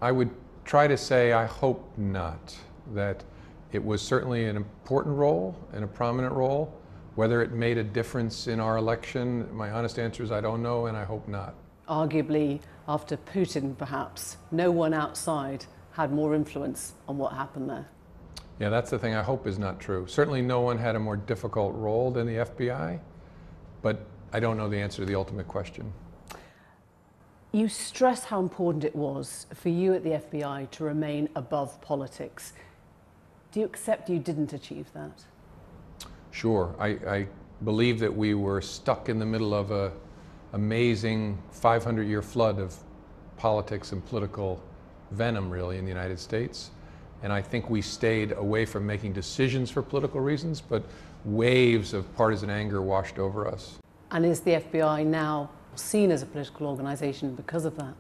I would try to say I hope not. That it was certainly an important role and a prominent role. Whether it made a difference in our election, my honest answer is I don't know, and I hope not. Arguably, after Putin perhaps, no one outside had more influence on what happened there. Yeah, that's the thing I hope is not true. Certainly no one had a more difficult role than the FBI, but I don't know the answer to the ultimate question. You stress how important it was for you at the FBI to remain above politics. Do you accept you didn't achieve that? Sure. I believe that we were stuck in the middle of an amazing 500-year flood of politics and political venom, really, in the United States. And I think we stayed away from making decisions for political reasons, but waves of partisan anger washed over us. And is the FBI now seen as a political organization because of that?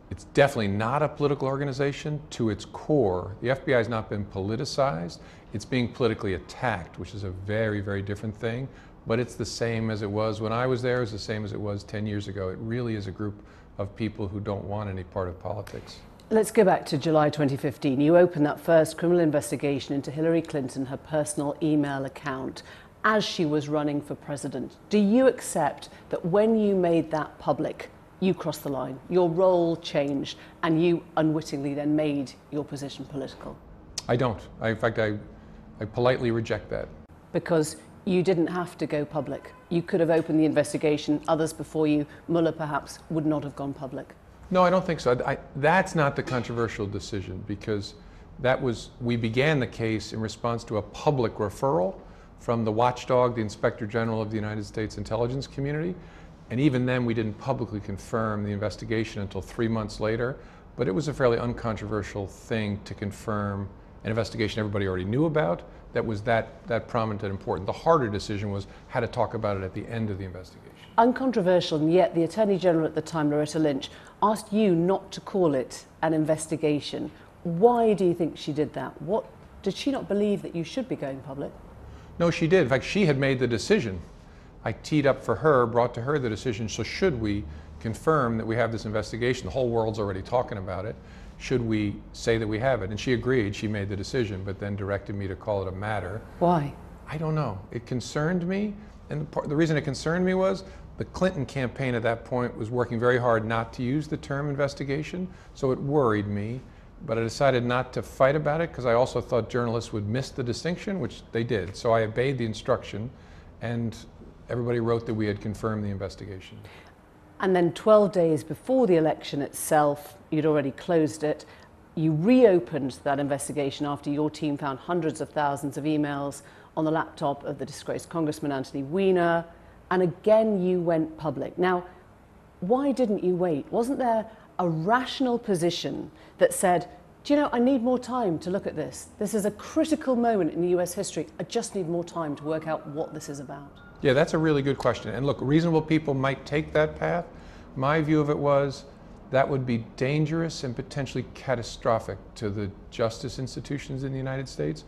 It's definitely not a political organization to its core. The FBI has not been politicized. It's being politically attacked, which is a very, very different thing. But it's the same as it was when I was there. It's the same as it was 10 years ago. It really is a group of people who don't want any part of politics. Let's go back to July 2015. You opened that first criminal investigation into Hillary Clinton, her personal email account, as she was running for president. Do you accept that when you made that public, you crossed the line, your role changed, and you unwittingly then made your position political? I don't. In fact, I politely reject that. Because you didn't have to go public. You could have opened the investigation. Others before you, Mueller perhaps, would not have gone public. No, I don't think so. That's not the controversial decision, because we began the case in response to a public referral from the watchdog, the Inspector General of the United States intelligence community. And even then, we didn't publicly confirm the investigation until 3 months later. But it was a fairly uncontroversial thing to confirm an investigation everybody already knew about that was that prominent and important. The harder decision was how to talk about it at the end of the investigation. Uncontroversial, and yet the Attorney General at the time, Loretta Lynch, asked you not to call it an investigation. Why do you think she did that? Did she not believe that you should be going public? No, she did. In fact, she had made the decision. I teed up for her, brought to her the decision, so should we confirm that we have this investigation? The whole world's already talking about it. Should we say that we have it? And she agreed, she made the decision, but then directed me to call it a matter. Why? I don't know. It concerned me, and the reason it concerned me was the Clinton campaign at that point was working very hard not to use the term investigation, so it worried me. But I decided not to fight about it because I also thought journalists would miss the distinction, which they did. So I obeyed the instruction, and everybody wrote that we had confirmed the investigation. And then 12 days before the election itself, you'd already closed it. You reopened that investigation after your team found hundreds of thousands of emails on the laptop of the disgraced Congressman Anthony Weiner. And again, you went public. Now, why didn't you wait? Wasn't there a rational position that said, do you know, I need more time to look at this. This is a critical moment in US history. I just need more time to work out what this is about. Yeah, that's a really good question. And look, reasonable people might take that path. My view of it was that would be dangerous and potentially catastrophic to the justice institutions in the United States.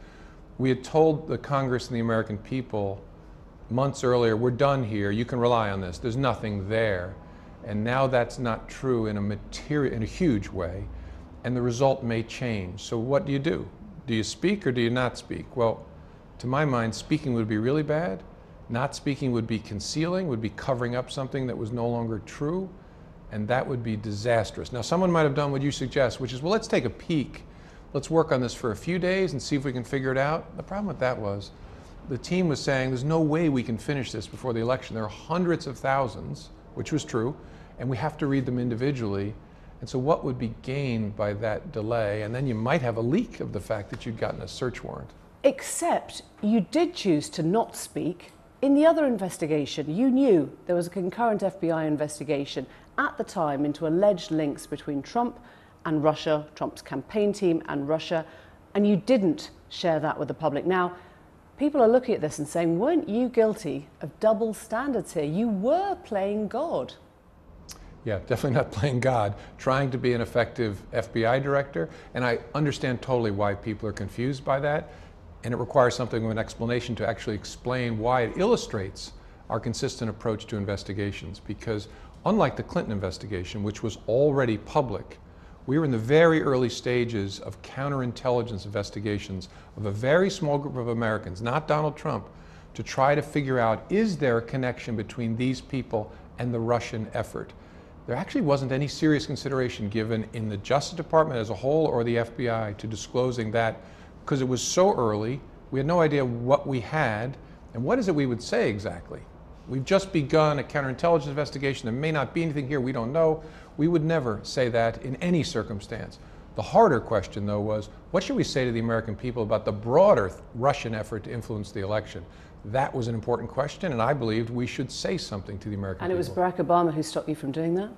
We had told the Congress and the American people months earlier, we're done here, you can rely on this, there's nothing there. And now that's not true in a huge way, and the result may change. So what do? Do you speak or do you not speak? Well, to my mind, speaking would be really bad. Not speaking would be concealing, would be covering up something that was no longer true, and that would be disastrous. Now, someone might have done what you suggest, which is, well, let's take a peek. Let's work on this for a few days and see if we can figure it out. The problem with that was the team was saying, there's no way we can finish this before the election. There are hundreds of thousands, which was true, and we have to read them individually. And so what would be gained by that delay? And then you might have a leak of the fact that you'd gotten a search warrant. Except you did choose to not speak. In the other investigation, you knew there was a concurrent FBI investigation at the time into alleged links between Trump and Russia, Trump's campaign team and Russia, and you didn't share that with the public. Now, people are looking at this and saying, weren't you guilty of double standards here? You were playing God. Yeah, definitely not playing God, trying to be an effective FBI director, and I understand totally why people are confused by that. And it requires something of an explanation to actually explain why it illustrates our consistent approach to investigations. Because unlike the Clinton investigation, which was already public, We were in the very early stages of counterintelligence investigations of a very small group of Americans, not Donald Trump, to try to figure out, is there a connection between these people and the Russian effort? There actually wasn't any serious consideration given in the Justice Department as a whole or the FBI to disclosing that, because it was so early. We had no idea what we had, and what is it we would say exactly? We've just begun a counterintelligence investigation. There may not be anything here, we don't know. We would never say that in any circumstance. The harder question, though, was what should we say to the American people about the broader Russian effort to influence the election? That was an important question, and I believed we should say something to the American people. And it was Barack Obama who stopped you from doing that?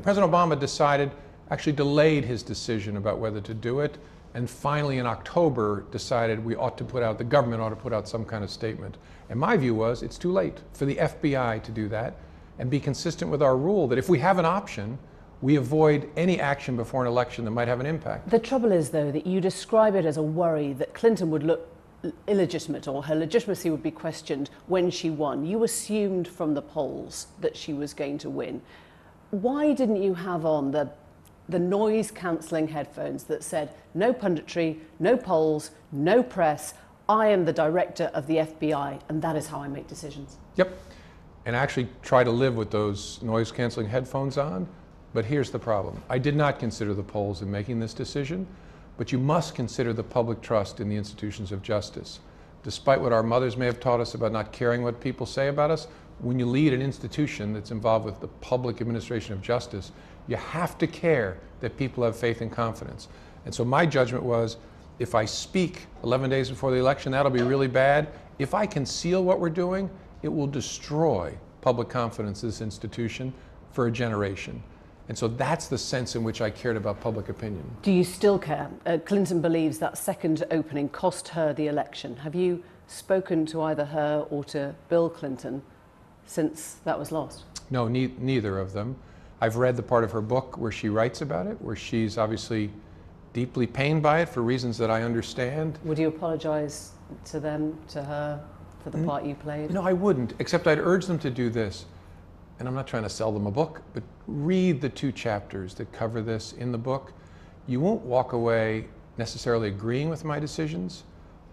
President Obama actually delayed his decision about whether to do it, and finally in October decided the government ought to put out some kind of statement. And my view was it's too late for the FBI to do that and be consistent with our rule that if we have an option, we avoid any action before an election that might have an impact. The trouble is, though, that you describe it as a worry that Clinton would look illegitimate or her legitimacy would be questioned when she won. You assumed from the polls that she was going to win. Why didn't you have on the noise-cancelling headphones that said, no punditry, no polls, no press, I am the director of the FBI, and that is how I make decisions? Yep, and actually try to live with those noise-canceling headphones on. But here's the problem. I did not consider the polls in making this decision, but you must consider the public trust in the institutions of justice. Despite what our mothers may have taught us about not caring what people say about us, when you lead an institution that's involved with the public administration of justice, you have to care that people have faith and confidence. And so my judgment was, if I speak 11 days before the election, that'll be really bad. If I conceal what we're doing, it will destroy public confidence in this institution for a generation. And so that's the sense in which I cared about public opinion. Do you still care? Clinton believes that second opening cost her the election. Have you spoken to either her or to Bill Clinton since that was lost? No, neither of them. I've read the part of her book where she writes about it, where she's obviously deeply pained by it for reasons that I understand. Would you apologize to them, to her, for the part you played? No, I wouldn't, except I'd urge them to do this. And I'm not trying to sell them a book, but read the 2 chapters that cover this in the book. You won't walk away necessarily agreeing with my decisions,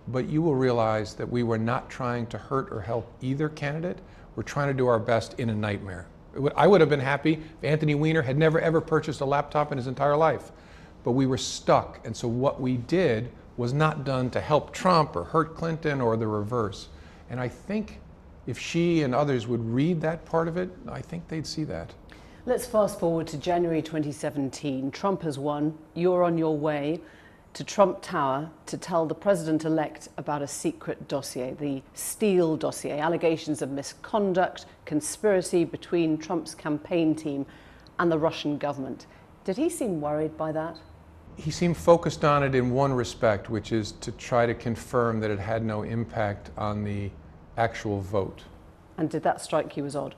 but you will realize that we were not trying to hurt or help either candidate. We're trying to do our best in a nightmare. I would have been happy if Anthony Weiner had never ever purchased a laptop in his entire life, but we were stuck. And so what we did was not done to help Trump or hurt Clinton or the reverse. And I think if she and others would read that part of it, I think they'd see that. Let's fast forward to January 2017. Trump has won. You're on your way to Trump Tower to tell the president-elect about a secret dossier, the Steele dossier, allegations of misconduct, conspiracy between Trump's campaign team and the Russian government. Did he seem worried by that? He seemed focused on it in one respect, which is to try to confirm that it had no impact on the actual vote. And did that strike you as odd?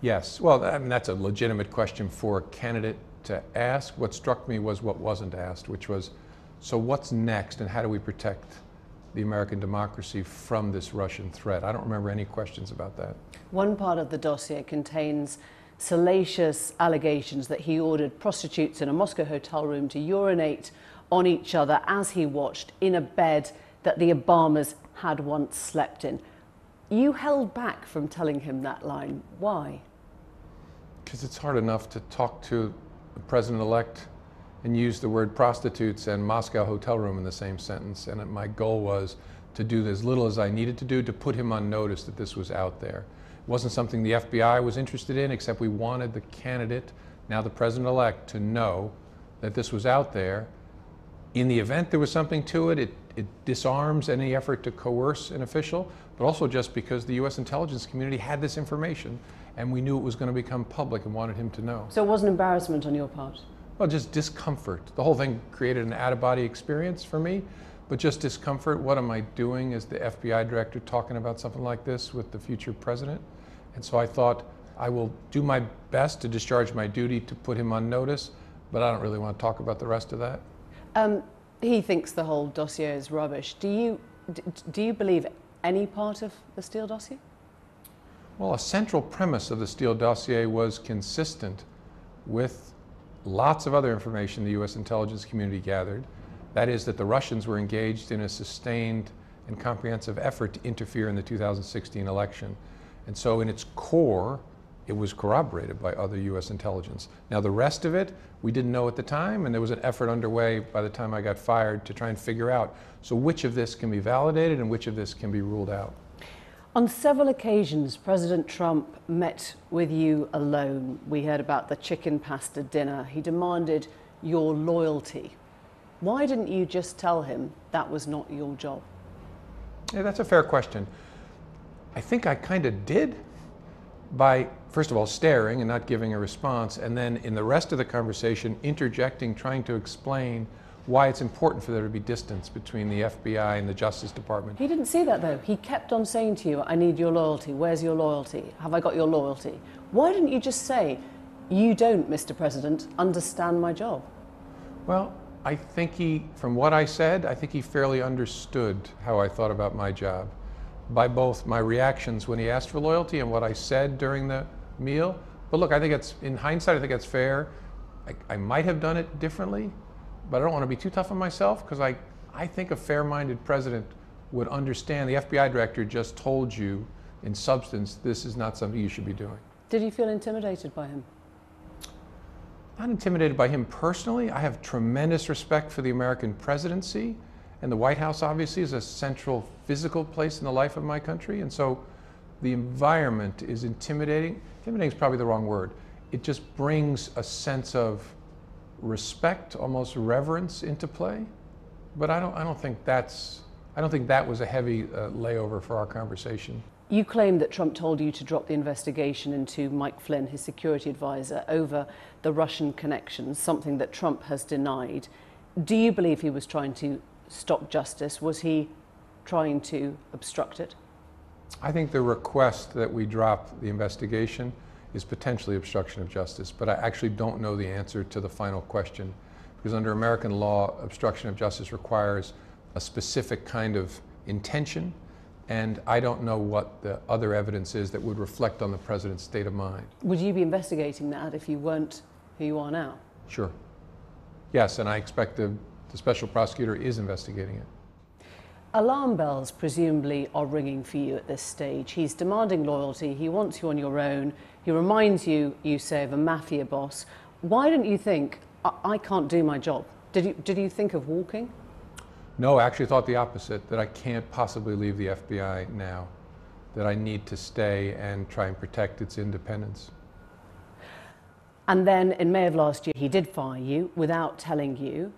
Yes. Well, I mean, that's a legitimate question for a candidate to ask. What struck me was what wasn't asked, which was, so what's next and how do we protect the American democracy from this Russian threat? I don't remember any questions about that. One part of the dossier contains salacious allegations that he ordered prostitutes in a Moscow hotel room to urinate on each other as he watched in a bed that the Obamas had once slept in. You held back from telling him that line. Why? Because it's hard enough to talk to the president-elect and use the word prostitutes and Moscow hotel room in the same sentence. And my goal was to do as little as I needed to do to put him on notice that this was out there. It wasn't something the FBI was interested in, except we wanted the candidate, now the president-elect, to know that this was out there. In the event there was something to it, it disarms any effort to coerce an official, but also just because the U.S. intelligence community had this information and we knew it was going to become public and wanted him to know. So it wasn't embarrassment on your part? Well, just discomfort. The whole thing created an out-of-body experience for me, but just discomfort. What am I doing as the FBI director talking about something like this with the future president? And so I thought, I will do my best to discharge my duty to put him on notice, but I don't really want to talk about the rest of that. He thinks the whole dossier is rubbish. Do you believe any part of the Steele dossier? Well, a central premise of the Steele dossier was consistent with lots of other information the U.S. intelligence community gathered. That is that the Russians were engaged in a sustained and comprehensive effort to interfere in the 2016 election. And so in its core, it was corroborated by other U.S. intelligence. Now the rest of it, we didn't know at the time, and there was an effort underway by the time I got fired to try and figure out, so which of this can be validated and which of this can be ruled out. On several occasions, President Trump met with you alone. We heard about the chicken pasta dinner. He demanded your loyalty. Why didn't you just tell him that was not your job? Yeah, that's a fair question. I think I kind of did by, first of all, staring and not giving a response, and then in the rest of the conversation, interjecting, trying to explain why it's important for there to be distance between the FBI and the Justice Department. He didn't see that though. He kept on saying to you, I need your loyalty. Where's your loyalty? Have I got your loyalty? Why didn't you just say, you don't, Mr. President, understand my job? Well, I think from what I said, I think he fairly understood how I thought about my job by both my reactions when he asked for loyalty and what I said during the meal. But look, I think in hindsight, I think that's fair. I might have done it differently, but I don't want to be too tough on myself because I think a fair-minded president would understand the FBI director just told you in substance, this is not something you should be doing. Did you feel intimidated by him? Not intimidated by him personally. I have tremendous respect for the American presidency, and the White House obviously is a central physical place in the life of my country, and so the environment is intimidating. Intimidating is probably the wrong word. It just brings a sense of respect, almost reverence into play. But I don't think that was a heavy layover for our conversation. You claim that Trump told you to drop the investigation into Mike Flynn, his security advisor, over the Russian connections, something that Trump has denied. Do you believe he was trying to stop justice? Was he trying to obstruct it? I think the request that we drop the investigation is potentially obstruction of justice, but I actually don't know the answer to the final question, because under American law, obstruction of justice requires a specific kind of intention, and I don't know what the other evidence is that would reflect on the president's state of mind. Would you be investigating that if you weren't who you are now? Sure. Yes, and I expect the special prosecutor is investigating it. Alarm bells presumably are ringing for you at this stage. He's demanding loyalty, he wants you on your own, he reminds you, you say, of a mafia boss. Why didn't you think, I can't do my job? Did you think of walking? No, I actually thought the opposite, that I can't possibly leave the FBI now, that I need to stay and try and protect its independence. And then in May of last year, he did fire you without telling you.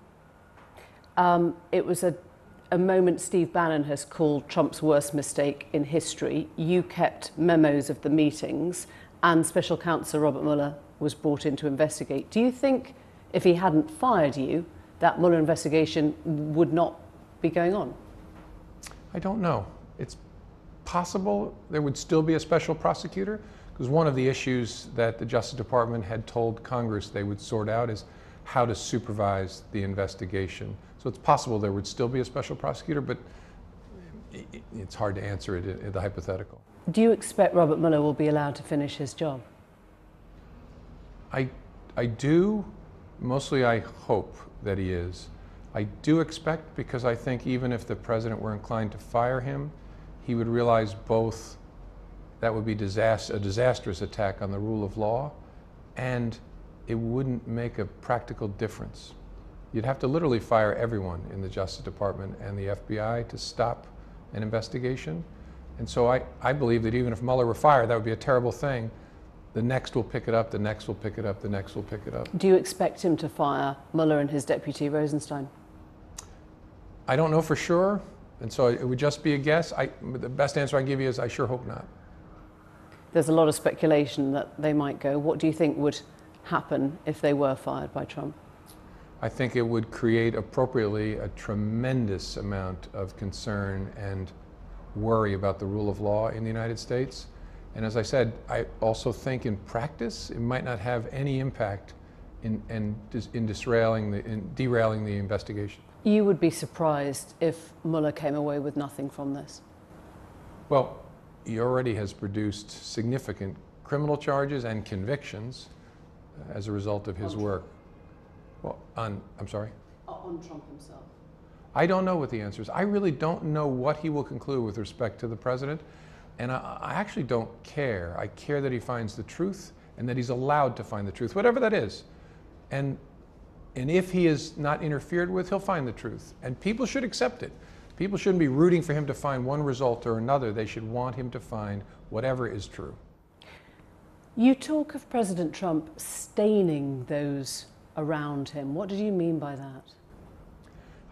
It was a moment Steve Bannon has called Trump's worst mistake in history. You kept memos of the meetings, and Special Counsel Robert Mueller was brought in to investigate. Do you think if he hadn't fired you, that Mueller investigation would not be going on? I don't know. It's possible there would still be a special prosecutor, because one of the issues that the Justice Department had told Congress they would sort out is how to supervise the investigation. So it's possible there would still be a special prosecutor, but it's hard to answer it in the hypothetical. Do you expect Robert Mueller will be allowed to finish his job? I do. Mostly I hope that he is. I do expect, because I think even if the president were inclined to fire him, he would realize both that would be a disastrous attack on the rule of law, and it wouldn't make a practical difference. You'd have to literally fire everyone in the Justice Department and the FBI to stop an investigation. And so I believe that even if Mueller were fired, that would be a terrible thing. The next will pick it up, the next will pick it up, the next will pick it up. Do you expect him to fire Mueller and his deputy Rosenstein? I don't know for sure, and so it would just be a guess. The best answer I can give you is I sure hope not. There's a lot of speculation that they might go. What do you think would happen if they were fired by Trump? I think it would create appropriately a tremendous amount of concern and worry about the rule of law in the United States. And as I said, I also think in practice it might not have any impact in derailing the investigation. You would be surprised if Mueller came away with nothing from this? Well, he already has produced significant criminal charges and convictions as a result of his work. Well, I'm sorry? On Trump himself. I don't know what the answer is. I really don't know what he will conclude with respect to the president, and I actually don't care. I care that he finds the truth and that he's allowed to find the truth, whatever that is. And if he is not interfered with, he'll find the truth. And people should accept it. People shouldn't be rooting for him to find one result or another. They should want him to find whatever is true. You talk of President Trump staining those around him. What did you mean by that?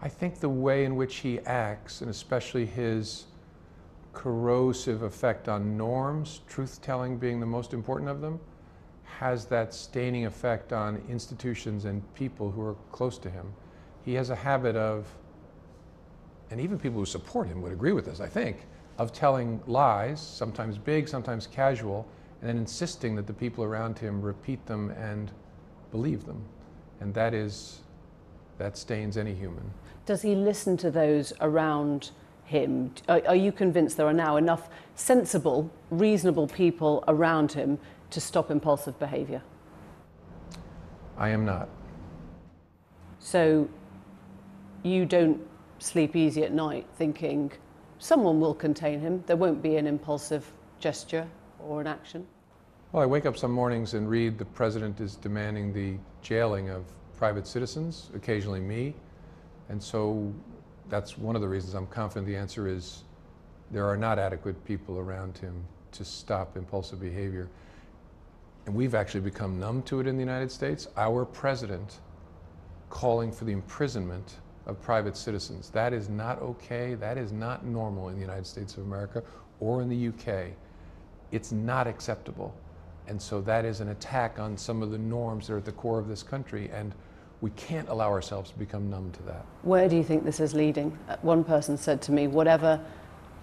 I think the way in which he acts, and especially his corrosive effect on norms, truth-telling being the most important of them, has that staining effect on institutions and people who are close to him. He has a habit of, and even people who support him would agree with this, I think, of telling lies, sometimes big, sometimes casual, and then insisting that the people around him repeat them and believe them. And that stains any human. Does he listen to those around him? Are you convinced there are now enough sensible, reasonable people around him to stop impulsive behaviour? I am not. So you don't sleep easy at night thinking someone will contain him, there won't be an impulsive gesture or an action? Well, I wake up some mornings and read the president is demanding the jailing of private citizens, occasionally me. And so that's one of the reasons I'm confident the answer is there are not adequate people around him to stop impulsive behavior. And we've actually become numb to it in the United States. Our president calling for the imprisonment of private citizens. That is not okay. That is not normal in the United States of America or in the UK. It's not acceptable. And so that is an attack on some of the norms that are at the core of this country. And we can't allow ourselves to become numb to that. Where do you think this is leading? One person said to me, whatever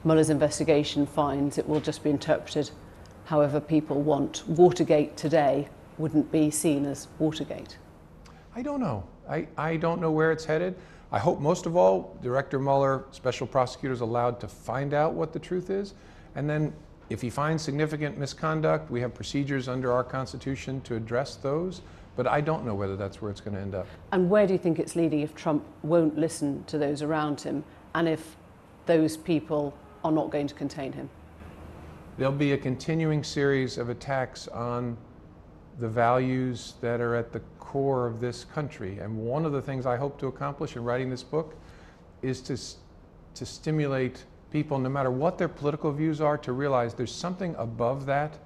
Mueller's investigation finds, it will just be interpreted however people want. Watergate today wouldn't be seen as Watergate. I don't know. I don't know where it's headed. I hope most of all, Director Mueller, special prosecutors allowed to find out what the truth is. And then if he finds significant misconduct, we have procedures under our Constitution to address those. But I don't know whether that's where it's going to end up. And where do you think it's leading if Trump won't listen to those around him and if those people are not going to contain him? There'll be a continuing series of attacks on the values that are at the core of this country. And one of the things I hope to accomplish in writing this book is to stimulate people, no matter what their political views are, to realize there's something above that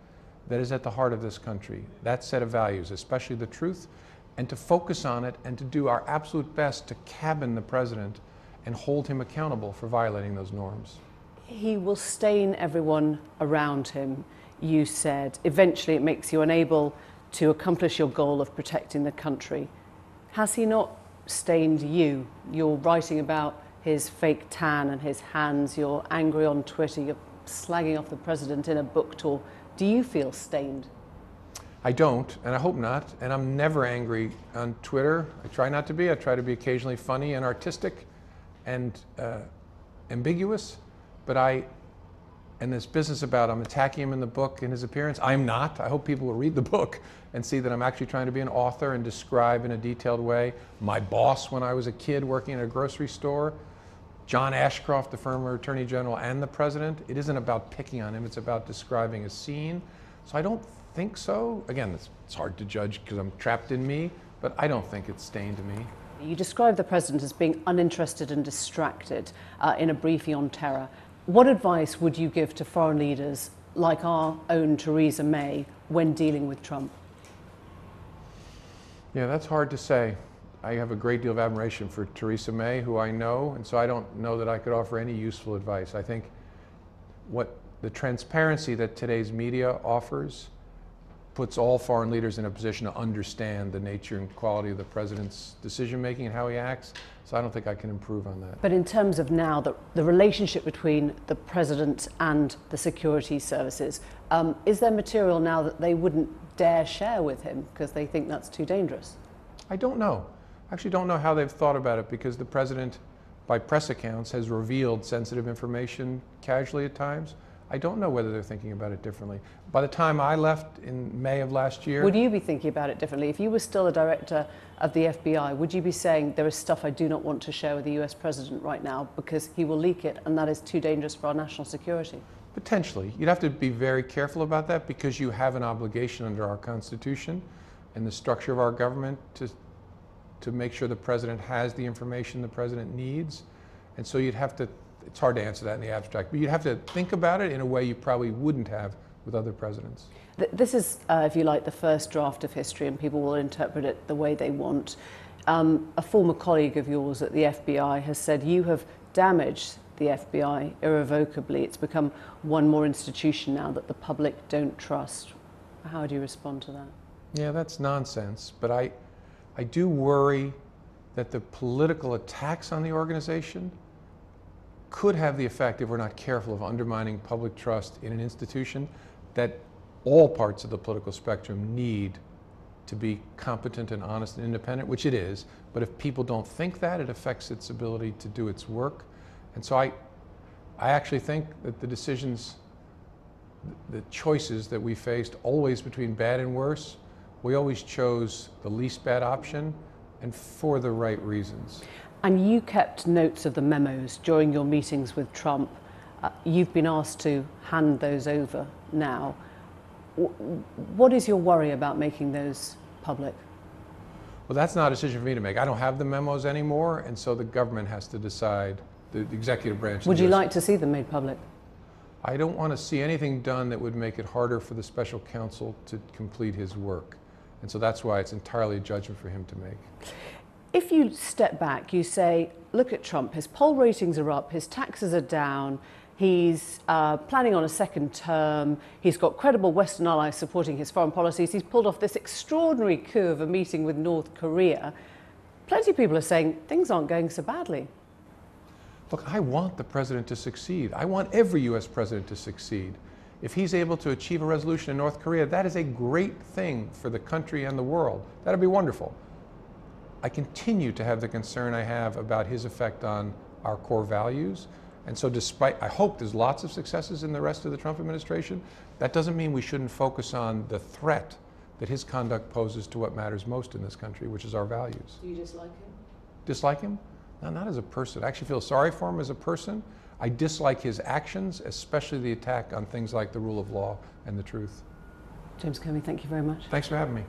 that is at the heart of this country, that set of values, especially the truth, and to focus on it and to do our absolute best to cabin the president and hold him accountable for violating those norms. He will stain everyone around him, you said. Eventually it makes you unable to accomplish your goal of protecting the country. Has he not stained you? You're writing about his fake tan and his hands, you're angry on Twitter, you're slagging off the president in a book tour. Do you feel stained? I don't, and I hope not, and I'm never angry on Twitter. I try not to be. I try to be occasionally funny and artistic and ambiguous, but and this business about I'm attacking him in the book in his appearance, I'm not. I hope people will read the book and see that I'm actually trying to be an author and describe in a detailed way my boss when I was a kid working at a grocery store, John Ashcroft, the former Attorney General, and the President. It isn't about picking on him, it's about describing a scene. So I don't think so. Again, it's hard to judge because I'm trapped in me, but I don't think it's stained me. You described the President as being uninterested and distracted in a briefing on terror. What advice would you give to foreign leaders like our own Theresa May when dealing with Trump? Yeah, that's hard to say. I have a great deal of admiration for Theresa May, who I know, and so I don't know that I could offer any useful advice. I think what the transparency that today's media offers puts all foreign leaders in a position to understand the nature and quality of the president's decision-making and how he acts, so I don't think I can improve on that. But in terms of now, the relationship between the president and the security services, is there material now that they wouldn't dare share with him because they think that's too dangerous? I don't know. I actually don't know how they've thought about it, because the president, by press accounts, has revealed sensitive information casually at times. I don't know whether they're thinking about it differently. By the time I left in May of last year... Would you be thinking about it differently? If you were still a director of the FBI, would you be saying there is stuff I do not want to share with the US president right now because he will leak it and that is too dangerous for our national security? Potentially. You'd have to be very careful about that because you have an obligation under our Constitution and the structure of our government to make sure the president has the information the president needs. And so you'd have to, it's hard to answer that in the abstract, but you'd have to think about it in a way you probably wouldn't have with other presidents. This is, if you like, the first draft of history and people will interpret it the way they want. A former colleague of yours at the FBI has said you have damaged the FBI irrevocably. It's become one more institution now that the public don't trust. How do you respond to that? Yeah, that's nonsense, but I do worry that the political attacks on the organization could have the effect, if we're not careful, of undermining public trust in an institution that all parts of the political spectrum need to be competent and honest and independent, which it is. But if people don't think that, it affects its ability to do its work. And so I actually think that the decisions, the choices that we faced, always between bad and worse, we always chose the least bad option and for the right reasons. And you kept notes of the memos during your meetings with Trump. You've been asked to hand those over now. What is your worry about making those public? Well, that's not a decision for me to make. I don't have the memos anymore, and so the government has to decide, the executive branch. Would you like to see them made public? I don't want to see anything done that would make it harder for the special counsel to complete his work. And so that's why it's entirely a judgment for him to make. If you step back, you say, look at Trump, his poll ratings are up, his taxes are down, he's planning on a second term, he's got credible Western allies supporting his foreign policies, he's pulled off this extraordinary coup of a meeting with North Korea. Plenty of people are saying things aren't going so badly. Look, I want the president to succeed. I want every US president to succeed. If he's able to achieve a resolution in North Korea, that is a great thing for the country and the world. That'd be wonderful. I continue to have the concern I have about his effect on our core values. And so despite, I hope there's lots of successes in the rest of the Trump administration, that doesn't mean we shouldn't focus on the threat that his conduct poses to what matters most in this country, which is our values. Do you dislike him? Dislike him? No, not as a person. I actually feel sorry for him as a person. I dislike his actions, especially the attack on things like the rule of law and the truth. James Comey, thank you very much. Thanks for having me.